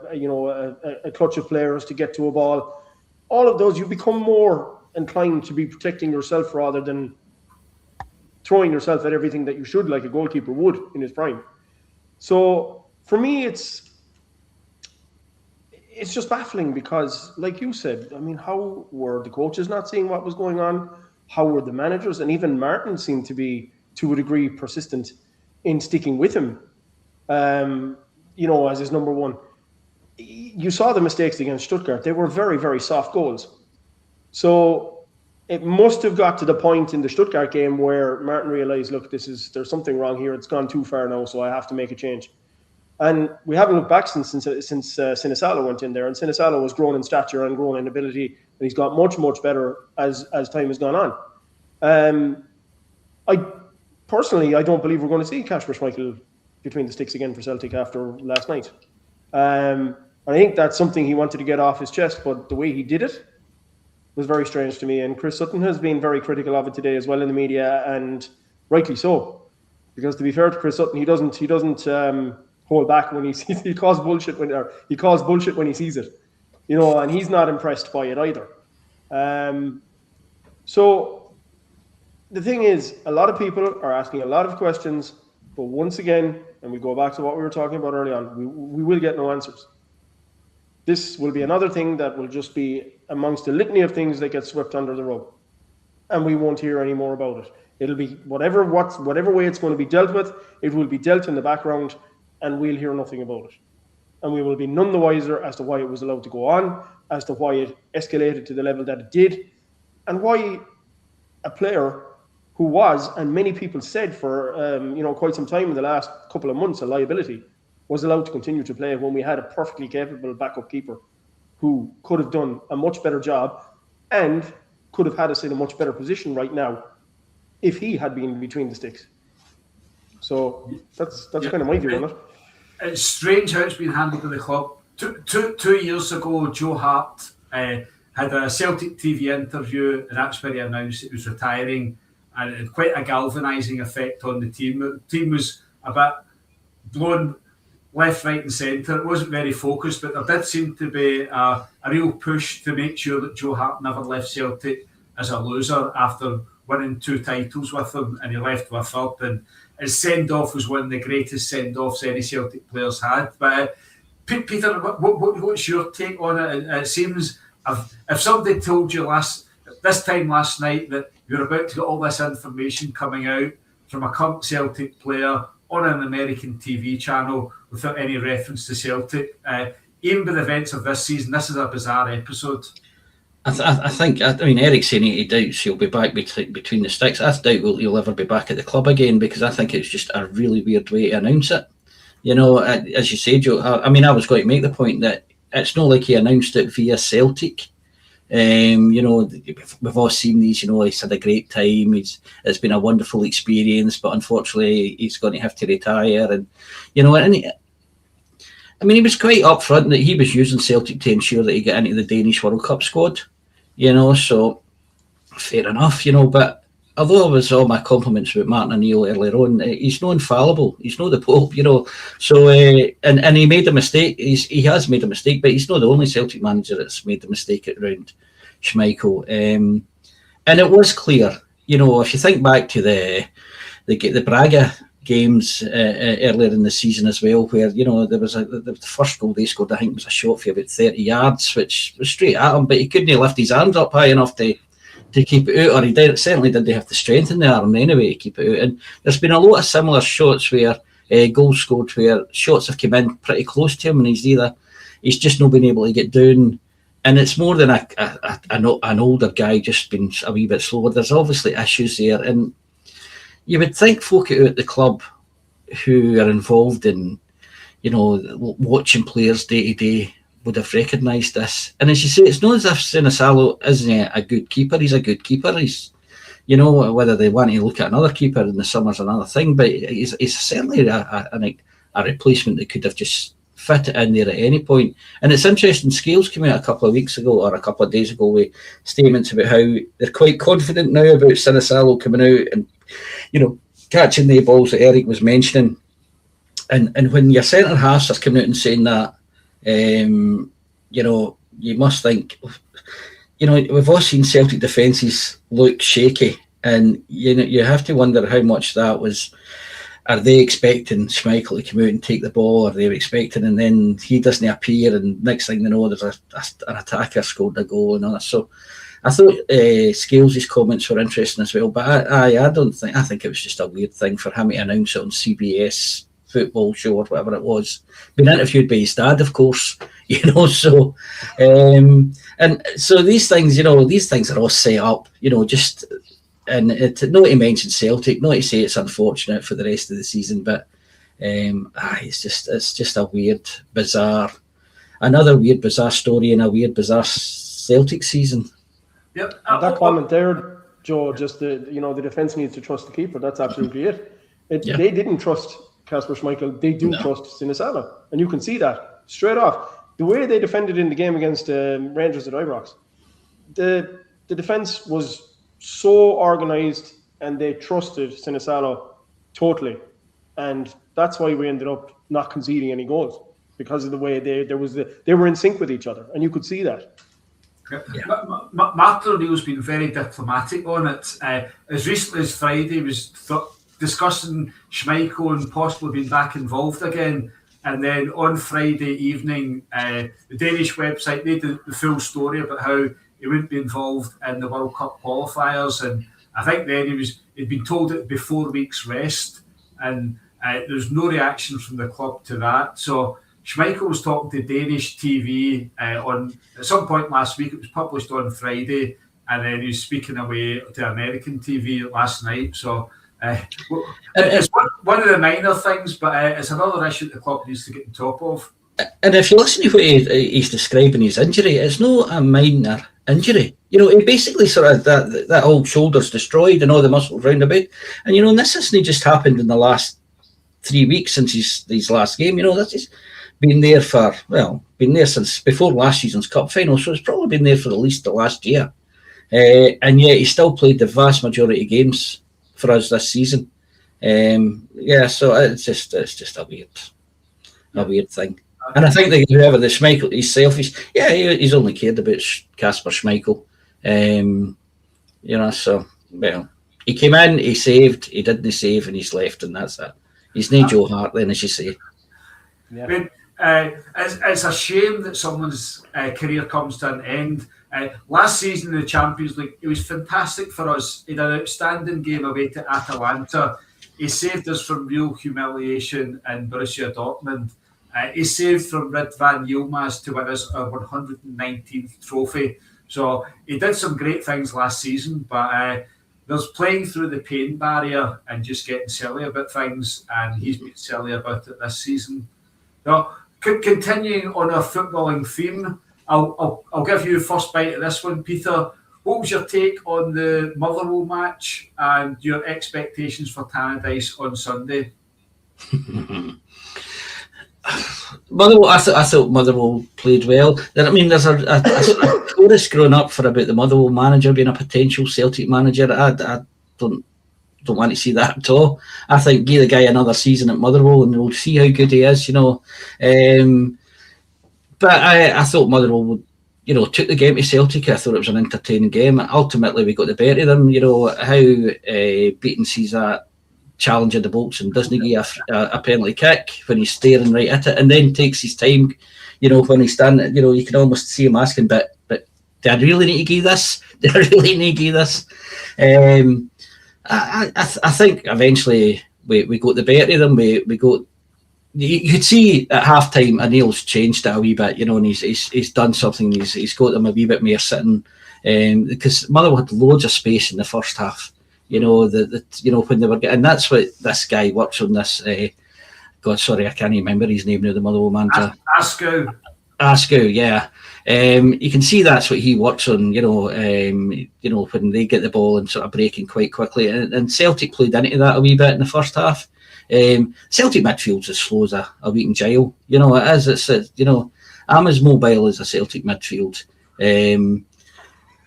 a clutch of players to get to a ball. All of those, you become more inclined to be protecting yourself rather than throwing yourself at everything that you should, like a goalkeeper would in his prime. So for me, it's just baffling because, like you said, I mean, how were the coaches not seeing what was going on? How were the managers? And even Martin seemed to be, to a degree, persistent in sticking with him, as his number one. You saw the mistakes against Stuttgart. They were very, very soft goals. So it must have got to the point in the Stuttgart game where Martin realised, look, there's something wrong here. It's gone too far now, so I have to make a change. And we haven't looked back since Sinisalo went in there. And Sinisalo has grown in stature and grown in ability, and he's got much, much better as time has gone on. I don't believe we're going to see Casper Schmeichel between the sticks again for Celtic after last night. I think that's something he wanted to get off his chest, but the way he did it was very strange to me. And Chris Sutton has been very critical of it today as well in the media, and rightly so. Because to be fair to Chris Sutton, he doesn't hold back when he calls bullshit when he sees it, and he's not impressed by it either. So the thing is, a lot of people are asking a lot of questions, but once again, and we go back to what we were talking about early on, we will get no answers. This will be another thing that will just be amongst a litany of things that get swept under the rug, and we won't hear any more about it. It'll be whatever way it's going to be dealt with, it will be dealt in the background, and we'll hear nothing about it. And we will be none the wiser as to why it was allowed to go on, as to why it escalated to the level that it did, and why a player who was, and many people said for quite some time in the last couple of months, a liability, was allowed to continue to play when we had a perfectly capable backup keeper who could have done a much better job and could have had us in a much better position right now if he had been between the sticks. So that's kind of my view on it.
It's strange how it's been handled in the club. Two years ago, Joe Hart had a Celtic TV interview, and that's where he announced he was retiring, and it had quite a galvanising effect on the team. The team was a bit blown left, right and centre. It wasn't very focused, but there did seem to be a real push to make sure that Joe Hart never left Celtic as a loser after winning 2 titles with them, and he left with a third. And his send-off was one of the greatest send-offs any Celtic players had. But Peter, what's your take on it? It seems if somebody told you this time last night that you're about to get all this information coming out from a current Celtic player on an American TV channel without any reference to Celtic, even with the events of this season, this is a bizarre episode.
I think Eric's saying he doubts he'll be back between the sticks. I doubt he'll ever be back at the club again, because I think it's just a really weird way to announce it. As you say, Joe, I was going to make the point that it's not like he announced it via Celtic. We've all seen these, he's had a great time, it's been a wonderful experience, but unfortunately he's going to have to retire. And he was quite upfront that he was using Celtic to ensure that he got into the Danish World Cup squad, so fair enough, but although it was all my compliments with Martin O'Neill earlier on, he's not infallible, he's not the Pope, so and he made a mistake. He has made a mistake, but he's not the only Celtic manager that's made the mistake around Schmeichel, and it was clear, if you think back to the Braga games earlier in the season as well, where there was the first goal they scored, I think, was a shot for about 30 yards, which was straight at him, but he couldn't lift his arms up high enough to keep it out, or he certainly didn't have the strength in the arm anyway to keep it out. And there's been a lot of similar shots where goals scored where shots have come in pretty close to him, and he's just not been able to get down. And it's more than an older guy just being a wee bit slower. There's obviously issues there, and you would think folk out at the club who are involved in, watching players day to day would have recognised this. And as you say, it's not as if Sinisalo isn't a good keeper. He's a good keeper. He's, whether they want to look at another keeper in the summer's another thing, but he's certainly a replacement that could have just fit it in there at any point. And it's interesting, Scales came out a couple of weeks ago or a couple of days ago with statements about how they're quite confident now about Sinisalo coming out and catching the balls that Eric was mentioning. And when your centre halves are coming out and saying that, you must think, we've all seen Celtic defences look shaky, and you have to wonder how much that was. Are they expecting Schmeichel to come out and take the ball, or they're expecting, and then he doesn't appear, and next thing they know, there's an attacker scored a goal and all that. So I thought Scales' comments were interesting as well, but I think it was just a weird thing for him to announce it on CBS football show or whatever it was. Been interviewed by his dad, of course, so and so these things are all set up, just. And not to mention Celtic, not to say it's unfortunate for the rest of the season, but it's just a another weird, bizarre story in a weird, bizarre Celtic season.
Yep.
That comment there, Joe, just the defence needs to trust the keeper. That's absolutely it. They didn't trust Casper Schmeichel. They do trust Sinisalo, and you can see that straight off. The way they defended in the game against Rangers at Ibrox, the defence was so organised, and they trusted Sinisalo totally, and that's why we ended up not conceding any goals, because of the way they were in sync with each other, and you could see that.
Yeah. Martin O'Neill's been very diplomatic on it. As recently as Friday, he was discussing Schmeichel and possibly being back involved again. And then on Friday evening, the Danish website made the full story about how he wouldn't be involved in the World Cup qualifiers. And I think then he'd been told it before weeks rest. And there's no reaction from the club to that. So Schmeichel was talking to Danish TV at some point last week. It was published on Friday. And then he was speaking away to American TV last night. So it's one of the minor things, but it's another issue that the club needs to get on top of.
And if you listen to what he's describing his injury, it's not a minor injury. He basically sort of that whole shoulder's destroyed and all the muscles round about. And this hasn't just happened in the last 3 weeks since his last game. That's just been there since before last season's cup final. So it's probably been there for at least the last year. And yet he still played the vast majority of games for us this season. So it's just a weird thing. And I think that whoever the Schmeichel, he's selfish. Yeah, he's only cared about Casper Schmeichel. He came in, he saved, he didn't save, and he's left, and that's it. He's no Joe Hart then, as you say.
Yeah. I mean, it's a shame that someone's career comes to an end. Last season in the Champions League, it was fantastic for us. He had an outstanding game away to Atalanta. He saved us from real humiliation in Borussia Dortmund. He saved from Red Van Yilmaz to win us our 119th trophy. So he did some great things last season, but there's playing through the pain barrier and just getting silly about things, and he's been silly about it this season. Now, continuing on our footballing theme, I'll give you the first bite of this one, Peter. What was your take on the Motherwell match and your expectations for Tannadice on Sunday?
Motherwell, I thought Motherwell played well. I mean, there's a chorus growing up for about the Motherwell manager being a potential Celtic manager. I don't want to see that at all. I think give the guy another season at Motherwell and we'll see how good he is, But I thought Motherwell would, took the game to Celtic. I thought it was an entertaining game. Ultimately, we got the better of them. How beaten he's at challenging the box and doesn't give a penalty kick when he's staring right at it, and then takes his time. When he's standing, you can almost see him asking, but do I really need to give this? Do I really need to give this? I think eventually we got the better of them. We got. You could see at half time O'Neill's changed it a wee bit, and he's done something. He's got them a wee bit more sitting, because Motherwell had loads of space in the first half. When they were getting, that's what this guy works on. This God, sorry, I can't remember his name now. The Motherwell manager, Askew, yeah. You can see that's what he works on. When they get the ball and sort of breaking quite quickly, and Celtic played into that a wee bit in the first half. Celtic midfield's as slow as a week in jail. It is. I'm as mobile as a Celtic midfield.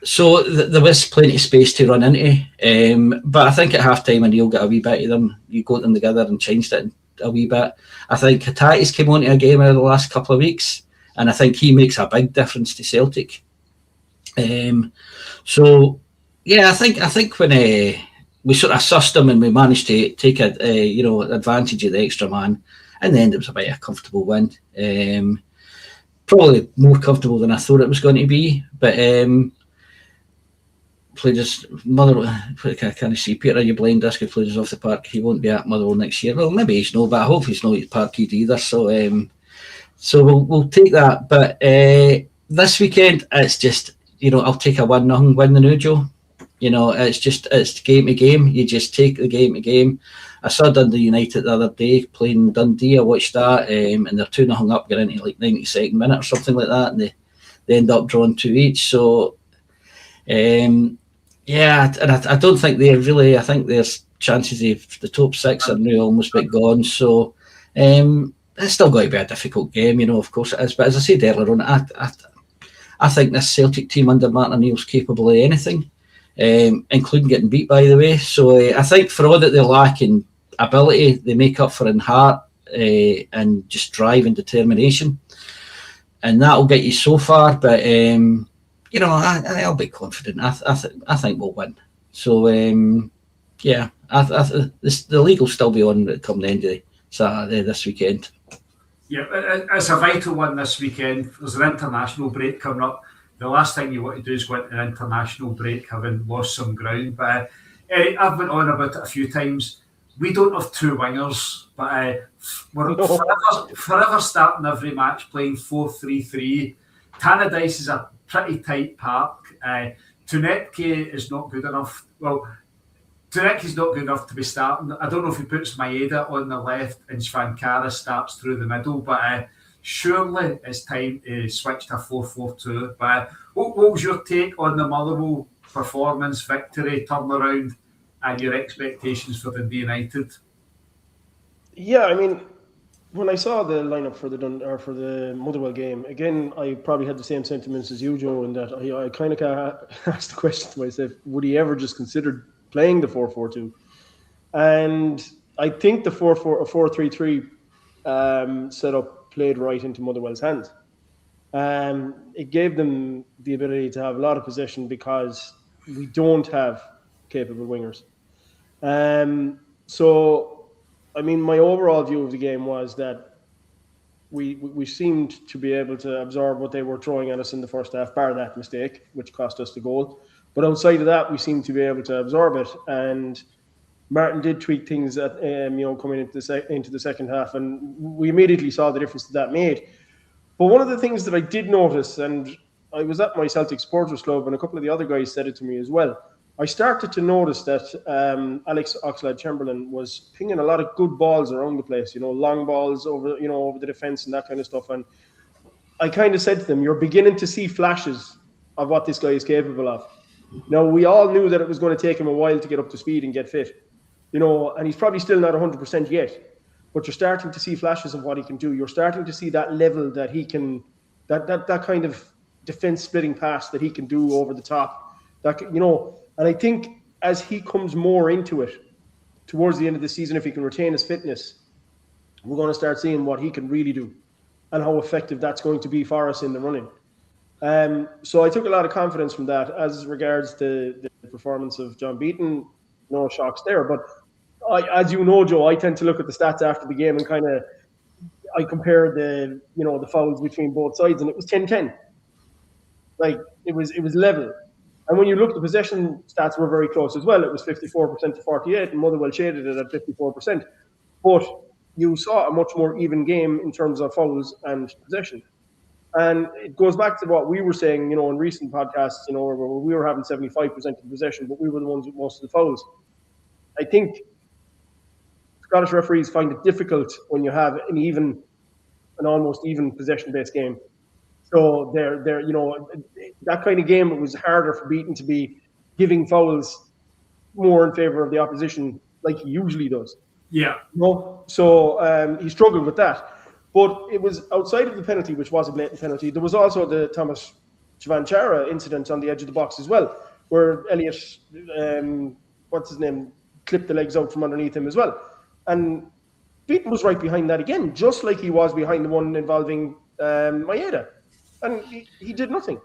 So there was plenty of space to run into. But I think at half time, O'Neill got a wee bit of them. You got them together and changed it a wee bit. I think Hatate's came onto a game over the last couple of weeks, and I think he makes a big difference to Celtic. So yeah, I think when we sort of sussed them and we managed to take advantage of the extra man, and then it was about a comfortable win. Probably more comfortable than I thought it was going to be, but played us Motherwell. I can't see Peter. You blind us? He played us off the park. He won't be at Motherwell next year. Well, maybe he's no, but I hope he's not at Parkhead either. So we'll take that. But this weekend, it's just I'll take a 1-0 win the new Joe. It's game to game. You just take the game to game. I saw Dundee United the other day playing Dundee. I watched that, and they're 2-0 up, getting into like 92nd minute or something like that, and they end up drawing 2 each. So, and I don't think they're really. I think there's chances of the top 6 are now almost bit gone. So, it's still going to be a difficult game, of course it is. But as I said earlier on, I think this Celtic team under Martin O'Neill's capable of anything. Including getting beat, by the way. So I think for all that they're lacking ability, they make up for in heart and just drive and determination, and that'll get you so far. But I'll be confident. I think we'll win. So the league will still be on come the end of Saturday this weekend.
Yeah, it's a vital one this weekend. There's an international break coming up. The last thing you want to do is go into an international break having lost some ground. But Eric, I've been on about it a few times. We don't have 2 wingers, but we're forever starting every match playing 4-3-3. Tannadice is a pretty tight park. Tunetke is not good enough. Well, Tunetke's not good enough to be starting. I don't know if he puts Maeda on the left and Schwankara starts through the middle, but surely it's time to switch to 4-4-2. But what was your take on the Motherwell performance, victory, turnaround, and your expectations for Dundee United?
Yeah, I mean, when I saw the lineup for the Motherwell game, again, I probably had the same sentiments as you, Joe, in that I kind of asked the question to myself: would he ever just consider playing the 4-4-2? And I think the 4-3-3 setup played right into Motherwell's hands. It gave them the ability to have a lot of possession because we don't have capable wingers. So, I mean, my overall view of the game was that we seemed to be able to absorb what they were throwing at us in the first half, bar that mistake, which cost us the goal. But outside of that, we seemed to be able to absorb it. And Martin did tweak things at, coming into the second half, and we immediately saw the difference that made. But one of the things that I did notice, and I was at my Celtic Supporters Club, and a couple of the other guys said it to me as well, I started to notice that Alex Oxlade-Chamberlain was pinging a lot of good balls around the place, long balls over the defence and that kind of stuff. And I kind of said to them, you're beginning to see flashes of what this guy is capable of. Now, we all knew that it was going to take him a while to get up to speed and get fit. And he's probably still not 100% yet, but you're starting to see flashes of what he can do. You're starting to see that level that he can, that kind of defense splitting pass that he can do over the top. And I think as he comes more into it towards the end of the season, if he can retain his fitness, we're going to start seeing what he can really do and how effective that's going to be for us in the running. So I took a lot of confidence from that. As regards to the performance of John Beaton, no shocks there. But as you know, Joe, I tend to look at the stats after the game and kind of I compare the fouls between both sides, and it was 10-10. Like it was level. And when you look, the possession stats were very close as well. It was 54% to 48, and Motherwell shaded it at 54%. But you saw a much more even game in terms of fouls and possession. And it goes back to what we were saying, in recent podcasts, where we were having 75% of possession, but we were the ones with most of the fouls. I think Scottish referees find it difficult when you have an almost even possession-based game. So they're that kind of game, it was harder for Beaton to be giving fouls more in favour of the opposition like he usually does.
Yeah.
So he struggled with that. But it was outside of the penalty, which was a blatant penalty. There was also the Thomas Chavanchara incident on the edge of the box as well, where Elliot, clipped the legs out from underneath him as well. And Beaton was right behind that again, just like he was behind the one involving Maeda. And he did nothing,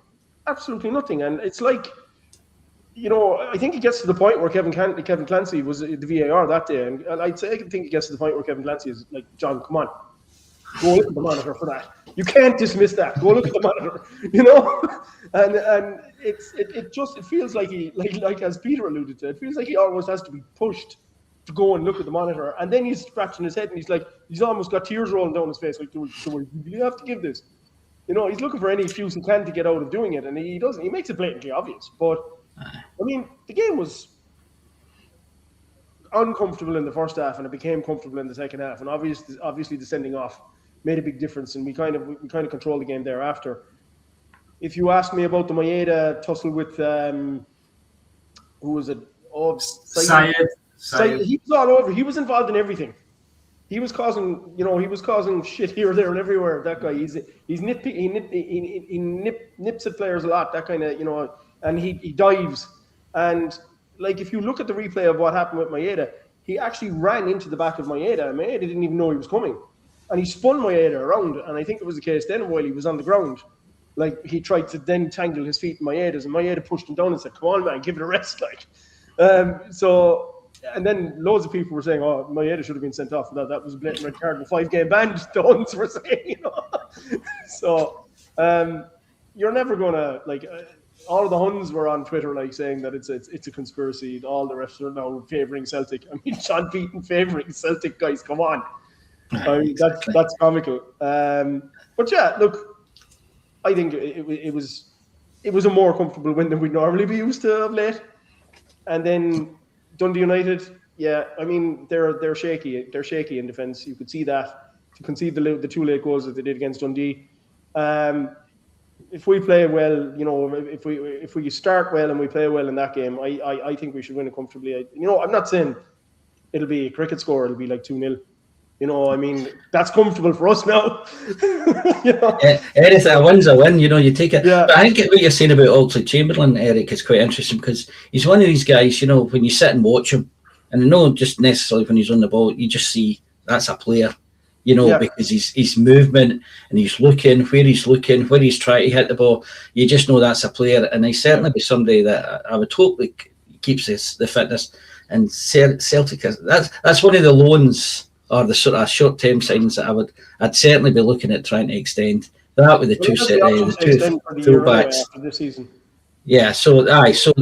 absolutely nothing. And it's like, I think it gets to the point where Kevin Clancy was the VAR that day. And I think it gets to the point where Kevin Clancy is like, John, come on, go look at the monitor for that. You can't dismiss that. Go look at the monitor, And it feels like he, like as Peter alluded to, it feels like he almost has to be pushed to go and look at the monitor. And then he's scratching his head and he's almost got tears rolling down his face. Like, do you have to give this? He's looking for any excuse he can to get out of doing it, and he doesn't. He makes it blatantly obvious. But, I mean, the game was uncomfortable in the first half, and it became comfortable in the second half. And obviously the sending off made a big difference, and we kind of controlled the game thereafter. If you ask me about the Maeda tussle with who was it? Oh,
Syed.
He was all over. He was involved in everything. He was causing shit here, there, and everywhere. That guy, he's nitpicky. He nips at players a lot. That kind of, and he dives. And like, if you look at the replay of what happened with Maeda, he actually ran into the back of Maeda, and Maeda didn't even know he was coming, and he spun Maeda around. And I think it was the case then while he was on the ground, like he tried to then tangle his feet in Maeda's, and Maeda pushed him down and said, "Come on, man, give it a rest." And then loads of people were saying, "Oh, Maeda should have been sent off. That was a blatant red card and a 5-game ban." The Huns were saying, So you're never gonna all of the Huns were on Twitter saying that it's a conspiracy. All the refs are now favouring Celtic. I mean, John Beaton favouring Celtic, guys. Come on, I mean that's comical. But yeah, look, I think it was a more comfortable win than we'd normally be used to of late, and then. Dundee United, yeah, I mean they're shaky. They're shaky in defence. You could see that to concede the 2 late goals that they did against Dundee. If we play well, if we start well and we play well in that game, I think we should win it comfortably. I'm not saying it'll be a cricket score. It'll be like 2-0. I mean that's comfortable for us now.
Anything, a win's a win. You take it.
Yeah.
But I think what you're saying about Oxlade-Chamberlain, Eric, is quite interesting because he's one of these guys. When you sit and watch him, and not just necessarily when he's on the ball, you just see that's a player. Because his movement and he's looking, where he's trying to hit the ball. You just know that's a player, and he's certainly be somebody that I would hope that keeps the fitness. And Celtic, that's one of the loans. Or the sort of short-term signs that I'd certainly be looking at trying to extend that with the two fullbacks
after the season.
Yeah, so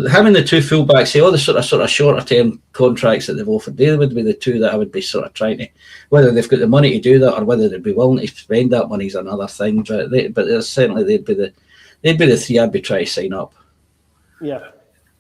having the two fullbacks, all the sort of shorter-term contracts that they've offered, they would be the two that I would be sort of trying to, whether they've got the money to do that or whether they'd be willing to spend that money is another thing. But certainly they'd be the three I'd be trying to sign up.
Yeah.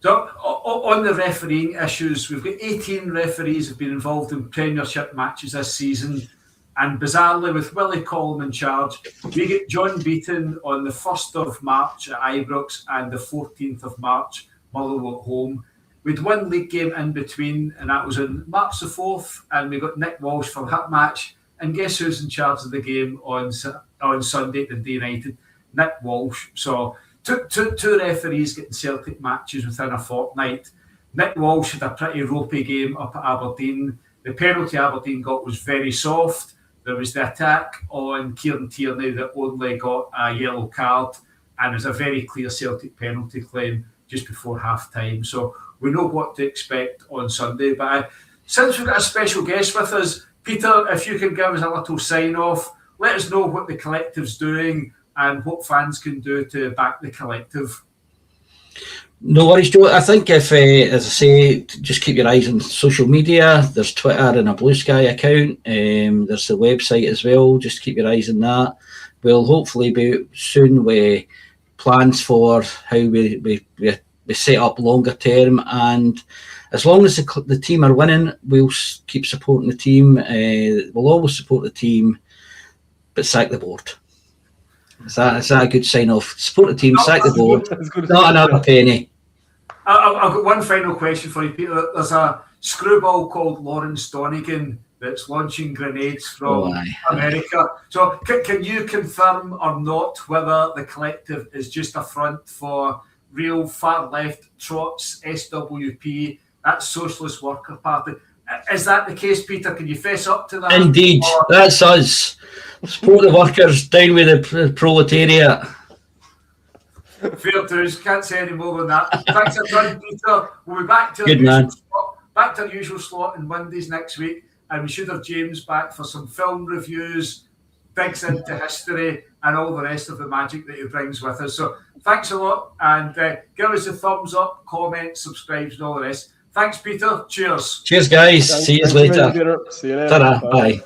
So, on the refereeing issues, we've got 18 referees have been involved in Premiership matches this season, and bizarrely, with Willie Collum in charge, we get John Beaton on the 1st of March at Ibrox and the 14th of March, Motherwell at home. We'd one league game in between, and that was on March the 4th, and we got Nick Walsh for that match. And guess who's in charge of the game on Sunday at Dundee United? Nick Walsh. So, Two referees getting Celtic matches within a fortnight. Nick Walsh had a pretty ropey game up at Aberdeen. The penalty Aberdeen got was very soft. There was the attack on Kieran Tierney that only got a yellow card, and there's a very clear Celtic penalty claim just before half time. So we know what to expect on Sunday. But since we've got a special guest with us, Peter, if you can give us a little sign-off, let us know what the Collective's doing and what fans can do to back the Collective.
No worries, Joe. I think if, as I say, just keep your eyes on social media. There's Twitter and a Blue Sky account. There's the website as well. Just keep your eyes on that. We'll hopefully be soon with plans for how we set up longer term. And as long as the team are winning, we'll keep supporting the team. We'll always support the team, but sack the board. Is that a good sign off? Support the team, sack the board, not another penny.
I've got one final question for you, Peter. There's a screwball called Lawrence Donegan that's launching grenades from America. So can you confirm or not whether the Collective is just a front for real far left trots, SWP, that's Socialist Worker Party? Is that the case, Peter? Can you fess up to that?
Indeed, that's us. Support the workers, down with the proletariat.
Fair dues, can't say any more than that. Thanks a ton, Peter. We'll be back to our usual slot on Mondays next week, and we should have James back for some film reviews, digs into history, and all the rest of the magic that he brings with us. So thanks a lot, and give us a thumbs up, comment, subscribe, and all the rest. Thanks, Peter. Cheers.
Cheers, guys. See you later.
See you later.
Ta-da. Bye.